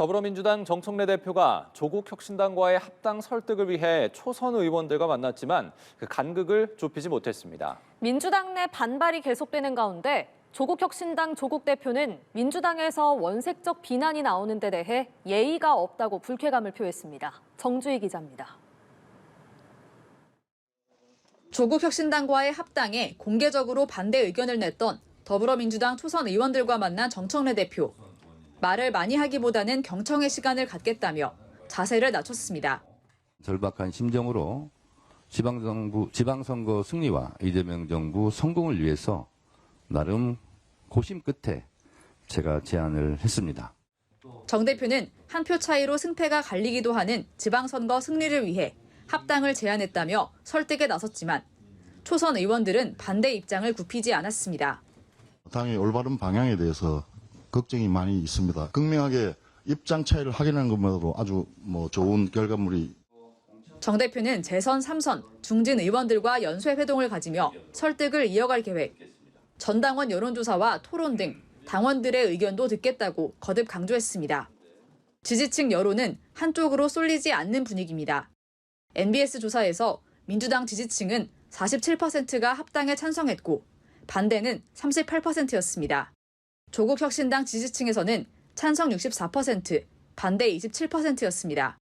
더불어민주당 정청래 대표가 조국혁신당과의 합당 설득을 위해 초선 의원들과 만났지만 그 간극을 좁히지 못했습니다. 민주당 내 반발이 계속되는 가운데 조국혁신당 조국 대표는 민주당에서 원색적 비난이 나오는 데 대해 예의가 없다고 불쾌감을 표했습니다. 정주희 기자입니다. 조국혁신당과의 합당에 공개적으로 반대 의견을 냈던 더불어민주당 초선 의원들과 만난 정청래 대표. 말을 많이 하기보다는 경청의 시간을 갖겠다며 자세를 낮췄습니다. 절박한 심정으로 지방선거 승리와 이재명 정부 성공을 위해서 나름 고심 끝에 제가 제안을 했습니다. 정 대표는 한 표 차이로 승패가 갈리기도 하는 지방선거 승리를 위해 합당을 제안했다며 설득에 나섰지만 초선 의원들은 반대 입장을 굽히지 않았습니다. 당의 올바른 방향에 대해서 걱정이 많이 있습니다. 극명하게 입장 차이를 확인하는 것만으로도 아주 좋은 결과물이. 정 대표는 재선 3선 중진 의원들과 연쇄 회동을 가지며 설득을 이어갈 계획. 전당원 여론조사와 토론 등 당원들의 의견도 듣겠다고 거듭 강조했습니다. 지지층 여론은 한쪽으로 쏠리지 않는 분위기입니다. NBS 조사에서 민주당 지지층은 47%가 합당에 찬성했고 반대는 38%였습니다. 조국혁신당 지지층에서는 찬성 64%, 반대 27%였습니다.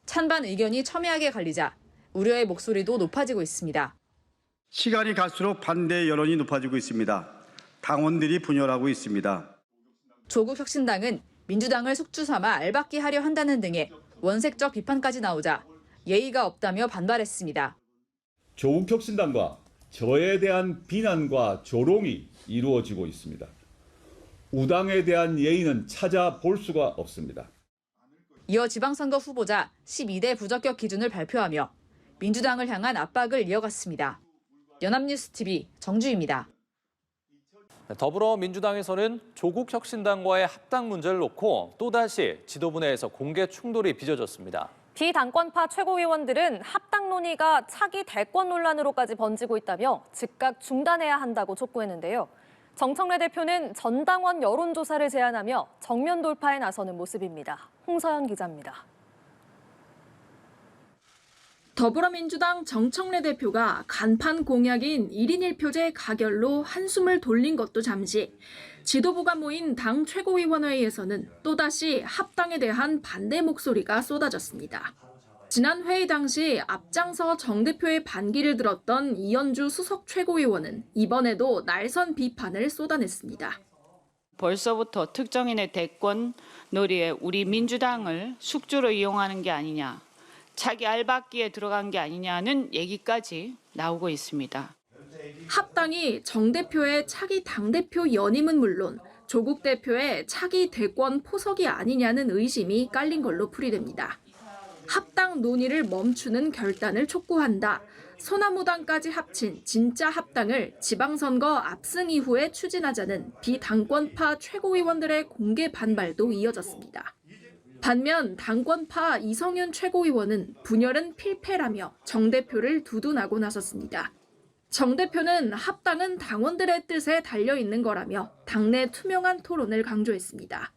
찬반 의견이 첨예하게 갈리자 우려의 목소리도 높아지고 있습니다. 시간이 갈수록 반대 여론이 높아지고 있습니다. 당원들이 분열하고 있습니다. 조국혁신당은 민주당을 숙주 삼아 알박기 하려 한다는 등의 원색적 비판까지 나오자 예의가 없다며 반발했습니다. 조국혁신당과 저에 대한 비난과 조롱이 이루어지고 있습니다. 우당에 대한 예의는 찾아볼 수가 없습니다. 이어 지방선거 후보자 12대 부적격 기준을 발표하며 민주당을 향한 압박을 이어갔습니다. 연합뉴스TV 정주희입니다. 더불어민주당에서는 조국혁신당과의 합당 문제를 놓고 또다시 지도부 내에서 공개 충돌이 빚어졌습니다. 비당권파 최고위원들은 합당 논의가 차기 대권 논란으로까지 번지고 있다며 즉각 중단해야 한다고 촉구했는데요. 정청래 대표는 전당원 여론조사를 제안하며 정면 돌파에 나서는 모습입니다. 홍서연 기자입니다. 더불어민주당 정청래 대표가 간판 공약인 1인 1표제 가결로 한숨을 돌린 것도 잠시, 지도부가 모인 당 최고위원회에서는 또다시 합당에 대한 반대 목소리가 쏟아졌습니다. 지난 회의 당시 앞장서 정 대표의 반기를 들었던 이현주 수석 최고위원은 이번에도 날선 비판을 쏟아냈습니다. 벌써부터 특정인의 대권 놀이에 우리 민주당을 숙주로 이용하는 게 아니냐, 자기 알박기에 들어간 게 아니냐는 얘기까지 나오고 있습니다. 합당이 정 대표의 차기 당대표 연임은 물론 조국 대표의 차기 대권 포석이 아니냐는 의심이 깔린 걸로 풀이됩니다. 합당 논의를 멈추는 결단을 촉구한다. 소나무당까지 합친 진짜 합당을 지방선거 압승 이후에 추진하자는 비당권파 최고위원들의 공개 반발도 이어졌습니다. 반면 당권파 이성윤 최고위원은 분열은 필패라며 정 대표를 두둔하고 나섰습니다. 정 대표는 합당은 당원들의 뜻에 달려있는 거라며 당내 투명한 토론을 강조했습니다.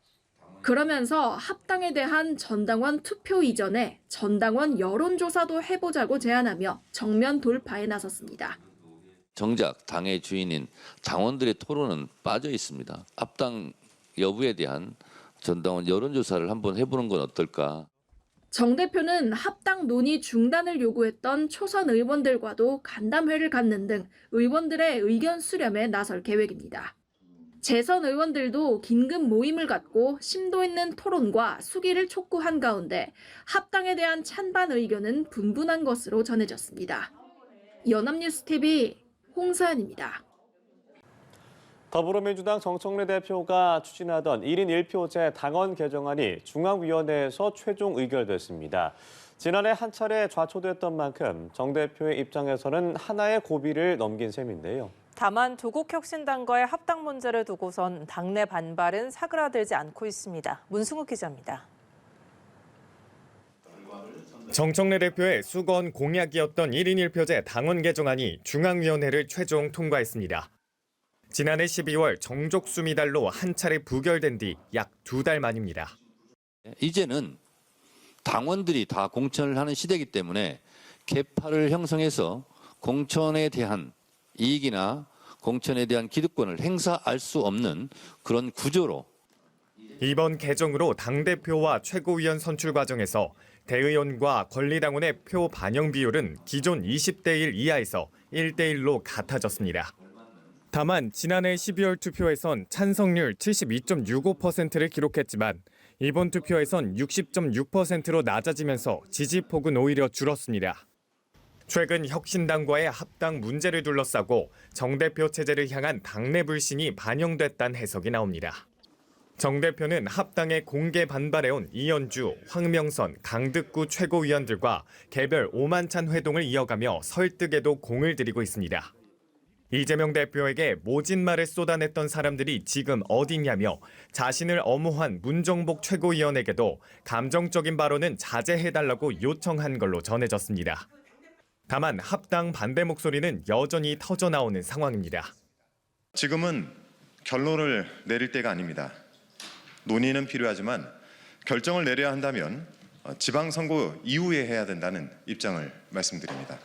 그러면서 합당에 대한 전당원 투표 이전에 전당원 여론조사도 해보자고 제안하며 정면 돌파에 나섰습니다. 정작 당의 주인인 당원들의 토론은 빠져 있습니다. 합당 여부에 대한 전당원 여론조사를 한번 해보는 건 어떨까? 정 대표는 합당 논의 중단을 요구했던 초선 의원들과도 간담회를 갖는 등 의원들의 의견 수렴에 나설 계획입니다. 재선 의원들도 긴급 모임을 갖고 심도 있는 토론과 수기를 촉구한 가운데 합당에 대한 찬반 의견은 분분한 것으로 전해졌습니다. 연합뉴스TV 홍서연입니다. 더불어민주당 정청래 대표가 추진하던 1인 1표제 당원 개정안이 중앙위원회에서 최종 의결됐습니다. 지난해 한 차례 좌초됐던 만큼 정 대표의 입장에서는 하나의 고비를 넘긴 셈인데요. 다만 조국혁신당과의 합당 문제를 두고선 당내 반발은 사그라들지 않고 있습니다. 문승욱 기자입니다. 정청래 대표의 수건 공약이었던 1인 1표제 당원 개정안이 중앙위원회를 최종 통과했습니다. 지난해 12월 정족수 미달로 한 차례 부결된 뒤 약 2달 만입니다. 이제는 당원들이 다 공천을 하는 시대이기 때문에 계파를 형성해서 공천에 대한 이익이나 공천에 대한 기득권을 행사할 수 없는 그런 구조로 이번 개정으로 당대표와 최고위원 선출 과정에서 대의원과 권리당원의 표 반영 비율은 기존 20대 1 이하에서 1대 1로 같아졌습니다. 다만 지난해 12월 투표에선 찬성률 72.65%를 기록했지만 이번 투표에선 60.6%로 낮아지면서 지지폭은 오히려 줄었습니다. 최근 혁신당과의 합당 문제를 둘러싸고 정대표 체제를 향한 당내 불신이 반영됐다는 해석이 나옵니다. 정 대표는 합당에 공개 반발해온 이현주, 황명선, 강득구 최고위원들과 개별 오만찬 회동을 이어가며 설득에도 공을 들이고 있습니다. 이재명 대표에게 모진 말을 쏟아냈던 사람들이 지금 어디냐며 자신을 엄호한 문정복 최고위원에게도 감정적인 발언은 자제해달라고 요청한 걸로 전해졌습니다. 다만 합당 반대 목소리는 여전히 터져나오는 상황입니다. 지금은 결론을 내릴 때가 아닙니다. 논의는 필요하지만 결정을 내려야 한다면 지방선거 이후에 해야 된다는 입장을 말씀드립니다.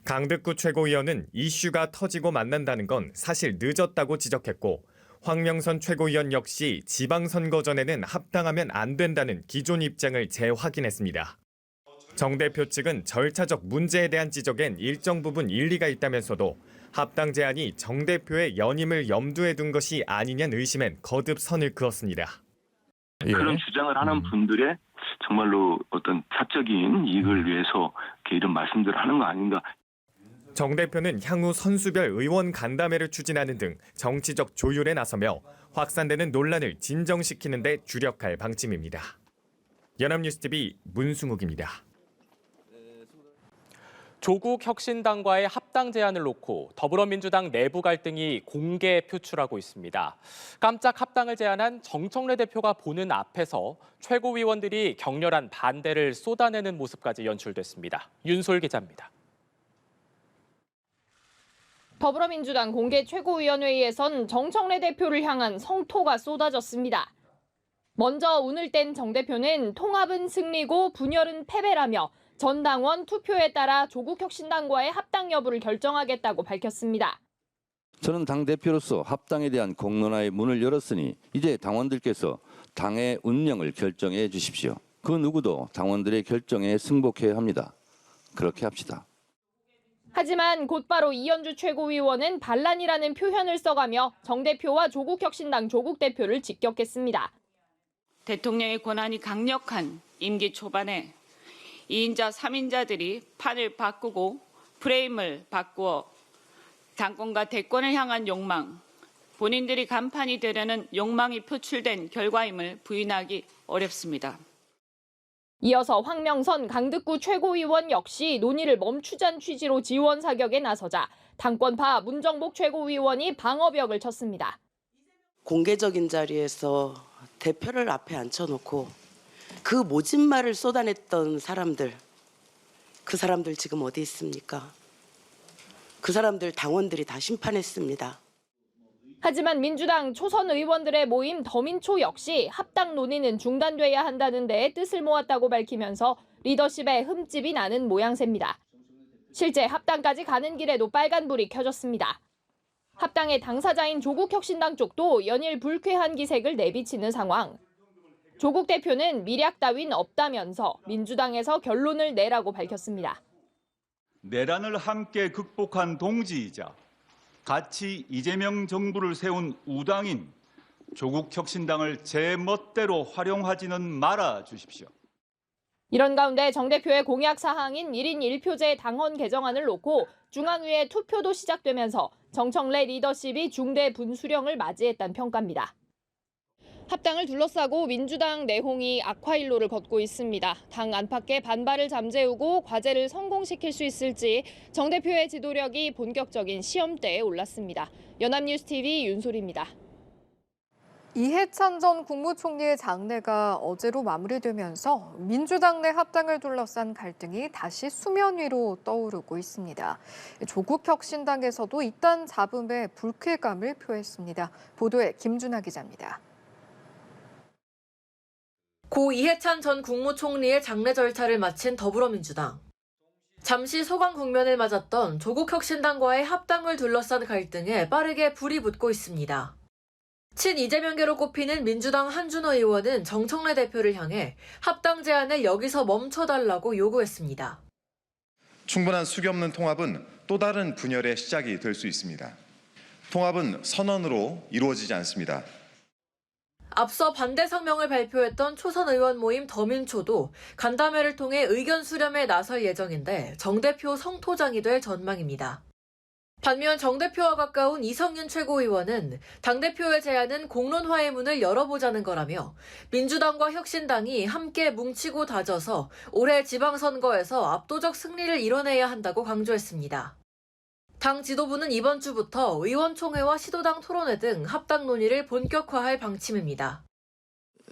강득구 최고위원은 이슈가 터지고 만난다는 건 사실 늦었다고 지적했고 황명선 최고위원 역시 지방선거 전에는 합당하면 안 된다는 기존 입장을 재확인했습니다. 정 대표 측은 절차적 문제에 대한 지적엔 일정 부분 일리가 있다면서도 합당 제안이 정 대표의 연임을 염두에 둔 것이 아니냐는 의심엔 거듭 선을 그었습니다. 그런 주장을 하는 분들의 정말로 어떤 사적인 이익을 위해서 이런 말씀들을 하는 거 아닌가. 정 대표는 향후 선수별 의원 간담회를 추진하는 등 정치적 조율에 나서며 확산되는 논란을 진정시키는 데 주력할 방침입니다. 연합뉴스TV 문승욱입니다. 조국 혁신당과의 합당 제안을 놓고 더불어민주당 내부 갈등이 공개 표출하고 있습니다. 깜짝 합당을 제안한 정청래 대표가 보는 앞에서 최고위원들이 격렬한 반대를 쏟아내는 모습까지 연출됐습니다. 윤솔 기자입니다. 더불어민주당 공개 최고위원회의에선 정청래 대표를 향한 성토가 쏟아졌습니다. 먼저 운을 뗀 정 대표는 통합은 승리고 분열은 패배라며 전 당원 투표에 따라 조국 혁신당과의 합당 여부를 결정하겠다고 밝혔습니다. 저는 당대표로서 합당에 대한 공론화의 문을 열었으니 이제 당원들께서 당의 운명을 결정해 주십시오. 그 누구도 당원들의 결정에 승복해야 합니다. 그렇게 합시다. 하지만 곧바로 이현주 최고위원은 반란이라는 표현을 써가며 정 대표와 조국 혁신당 조국 대표를 직격했습니다. 대통령의 권한이 강력한 임기 초반에 2인자, 3인자들이 판을 바꾸고 프레임을 바꾸어 당권과 대권을 향한 욕망, 본인들이 간판이 되려는 욕망이 표출된 결과임을 부인하기 어렵습니다. 이어서 황명선 강득구 최고위원 역시 논의를 멈추자는 취지로 지원 사격에 나서자 당권파 문정복 최고위원이 방어벽을 쳤습니다. 공개적인 자리에서 대표를 앞에 앉혀놓고 그 모진 말을 쏟아냈던 사람들, 그 사람들 지금 어디 있습니까? 그 사람들 당원들이 다 심판했습니다. 하지만 민주당 초선 의원들의 모임 더민초 역시 합당 논의는 중단돼야 한다는 데 뜻을 모았다고 밝히면서 리더십에 흠집이 나는 모양새입니다. 실제 합당까지 가는 길에도 빨간불이 켜졌습니다. 합당의 당사자인 조국혁신당 쪽도 연일 불쾌한 기색을 내비치는 상황. 조국 대표는 미략 따윈 없다면서 민주당에서 결론을 내라고 밝혔습니다. 내란을 함께 극복한 동지이자 같이 이재명 정부를 세운 우당인 조국 혁신당을 제 멋대로 활용하지는 말아 주십시오. 이런 가운데 정 대표의 공약 사항인 1인 1표제 당헌 개정안을 놓고 중앙위의 투표도 시작되면서 정청래 리더십이 중대 분수령을 맞이했다는 평가입니다. 합당을 둘러싸고 민주당 내홍이 악화일로를 걷고 있습니다. 당 안팎의 반발을 잠재우고 과제를 성공시킬 수 있을지 정 대표의 지도력이 본격적인 시험대에 올랐습니다. 연합뉴스TV 윤솔입니다. 이해찬 전 국무총리의 장례가 어제로 마무리되면서 민주당 내 합당을 둘러싼 갈등이 다시 수면 위로 떠오르고 있습니다. 조국 혁신당에서도 이딴 잡음에 불쾌감을 표했습니다. 보도에 김준하 기자입니다. 고 이해찬 전 국무총리의 장례 절차를 마친 더불어민주당. 잠시 소강 국면을 맞았던 조국혁신당과의 합당을 둘러싼 갈등에 빠르게 불이 붙고 있습니다. 친 이재명계로 꼽히는 민주당 한준호 의원은 정청래 대표를 향해 합당 제안을 여기서 멈춰달라고 요구했습니다. 충분한 숙의 없는 통합은 또 다른 분열의 시작이 될 수 있습니다. 통합은 선언으로 이루어지지 않습니다. 앞서 반대 성명을 발표했던 초선 의원 모임 더민초도 간담회를 통해 의견 수렴에 나설 예정인데 정 대표 성토장이 될 전망입니다. 반면 정 대표와 가까운 이성윤 최고위원은 당대표의 제안은 공론화의 문을 열어보자는 거라며 민주당과 혁신당이 함께 뭉치고 다져서 올해 지방선거에서 압도적 승리를 이뤄내야 한다고 강조했습니다. 당 지도부는 이번 주부터 의원총회와 시도당 토론회 등 합당 논의를 본격화할 방침입니다.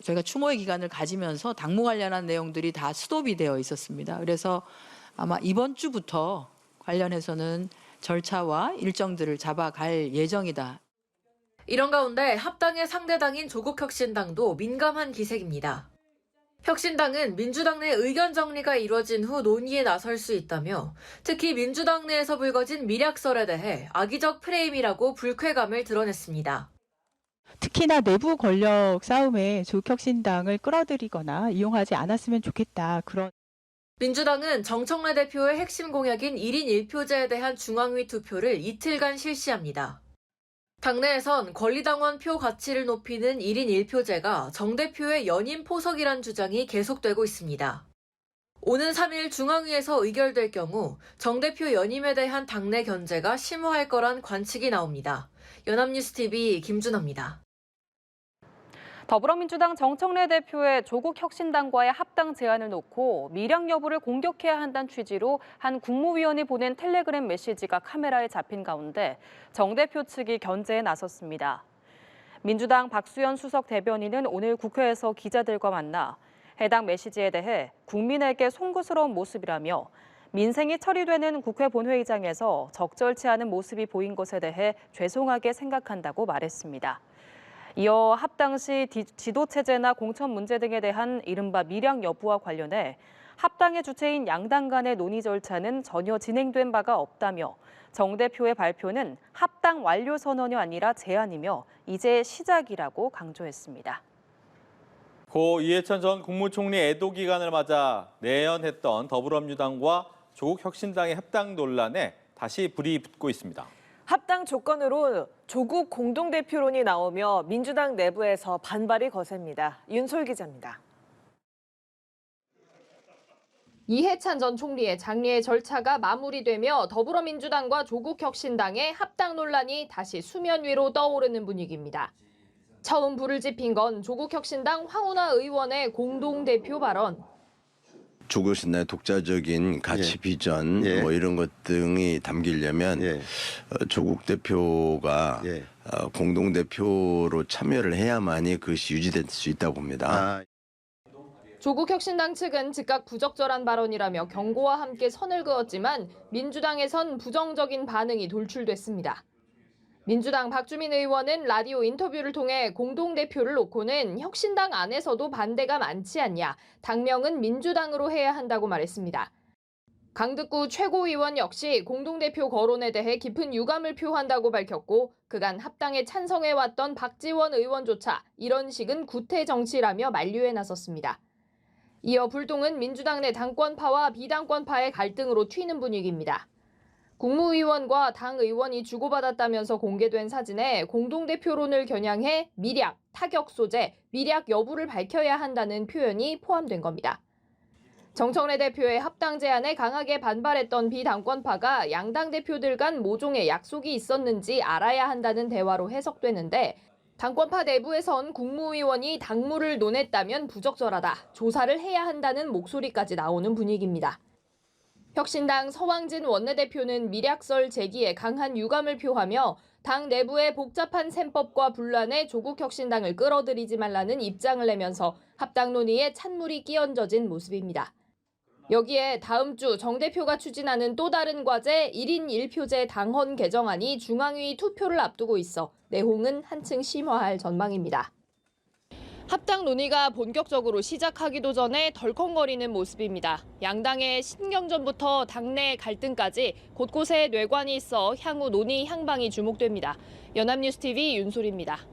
저희가 추모의 기간을 가지면서 당무 관련한 내용들이 다 스톱이 되어 있었습니다. 그래서 아마 이번 주부터 관련해서는 절차와 일정들을 잡아갈 예정이다. 이런 가운데 합당의 상대당인 조국혁신당도 민감한 기색입니다. 혁신당은 민주당 내 의견 정리가 이뤄진 후 논의에 나설 수 있다며 특히 민주당 내에서 불거진 미략설에 대해 악의적 프레임이라고 불쾌감을 드러냈습니다. 특히나 내부 권력 싸움에 조국혁신당을 끌어들이거나 이용하지 않았으면 좋겠다. 그런 민주당은 정청래 대표의 핵심 공약인 1인 1표제에 대한 중앙위 투표를 이틀간 실시합니다. 당내에선 권리당원 표 가치를 높이는 1인 1표제가 정 대표의 연임 포석이란 주장이 계속되고 있습니다. 오는 3일 중앙위에서 의결될 경우 정 대표 연임에 대한 당내 견제가 심화할 거란 관측이 나옵니다. 연합뉴스TV 김준호입니다. 더불어민주당 정청래 대표의 조국혁신당과의 합당 제안을 놓고 밀양 여부를 공격해야 한다는 취지로 한 국무위원이 보낸 텔레그램 메시지가 카메라에 잡힌 가운데 정 대표 측이 견제에 나섰습니다. 민주당 박수현 수석 대변인은 오늘 국회에서 기자들과 만나 해당 메시지에 대해 국민에게 송구스러운 모습이라며 민생이 처리되는 국회 본회의장에서 적절치 않은 모습이 보인 것에 대해 죄송하게 생각한다고 말했습니다. 이어 합당 시 지도체제나 공천 문제 등에 대한 이른바 밀양 여부와 관련해 합당의 주체인 양당 간의 논의 절차는 전혀 진행된 바가 없다며 정 대표의 발표는 합당 완료 선언이 아니라 제안이며 이제 시작이라고 강조했습니다. 고 이해찬 전 국무총리 애도 기간을 맞아 내연했던 더불어민주당과 조국혁신당의 합당 논란에 다시 불이 붙고 있습니다. 합당 조건으로 조국 공동대표론이 나오며 민주당 내부에서 반발이 거셉니다. 윤솔 기자입니다. 이해찬 전 총리의 장례 절차가 마무리되며 더불어민주당과 조국혁신당의 합당 논란이 다시 수면 위로 떠오르는 분위기입니다. 처음 불을 지핀 건 조국혁신당 황운하 의원의 공동대표 발언. 조국혁신당의 독자적인 가치 비전 뭐 이런 것 등이 담기려면 조국 대표가 공동대표로 참여를 해야만이 그것이 유지될 수 있다고 봅니다. 조국혁신당 측은 즉각 부적절한 발언이라며 경고와 함께 선을 그었지만 민주당에선 부정적인 반응이 돌출됐습니다. 민주당 박주민 의원은 라디오 인터뷰를 통해 공동대표를 놓고는 혁신당 안에서도 반대가 많지 않냐, 당명은 민주당으로 해야 한다고 말했습니다. 강득구 최고위원 역시 공동대표 거론에 대해 깊은 유감을 표한다고 밝혔고 그간 합당에 찬성해왔던 박지원 의원조차 이런 식은 구태 정치라며 만류에 나섰습니다. 이어 불똥은 민주당 내 당권파와 비당권파의 갈등으로 튀는 분위기입니다. 국무위원과 당 의원이 주고받았다면서 공개된 사진에 공동대표론을 겨냥해 밀약, 타격 소재, 밀약 여부를 밝혀야 한다는 표현이 포함된 겁니다. 정청래 대표의 합당 제안에 강하게 반발했던 비당권파가 양당 대표들 간 모종의 약속이 있었는지 알아야 한다는 대화로 해석되는데 당권파 내부에선 국무위원이 당무를 논했다면 부적절하다, 조사를 해야 한다는 목소리까지 나오는 분위기입니다. 혁신당 서왕진 원내대표는 밀약설 제기에 강한 유감을 표하며 당 내부의 복잡한 셈법과 분란에 조국혁신당을 끌어들이지 말라는 입장을 내면서 합당 논의에 찬물이 끼얹어진 모습입니다. 여기에 다음 주 정 대표가 추진하는 또 다른 과제 1인 1표제 당헌 개정안이 중앙위 투표를 앞두고 있어 내홍은 한층 심화할 전망입니다. 합당 논의가 본격적으로 시작하기도 전에 덜컹거리는 모습입니다. 양당의 신경전부터 당내 갈등까지 곳곳에 뇌관이 있어 향후 논의 향방이 주목됩니다. 연합뉴스TV 윤소리입니다.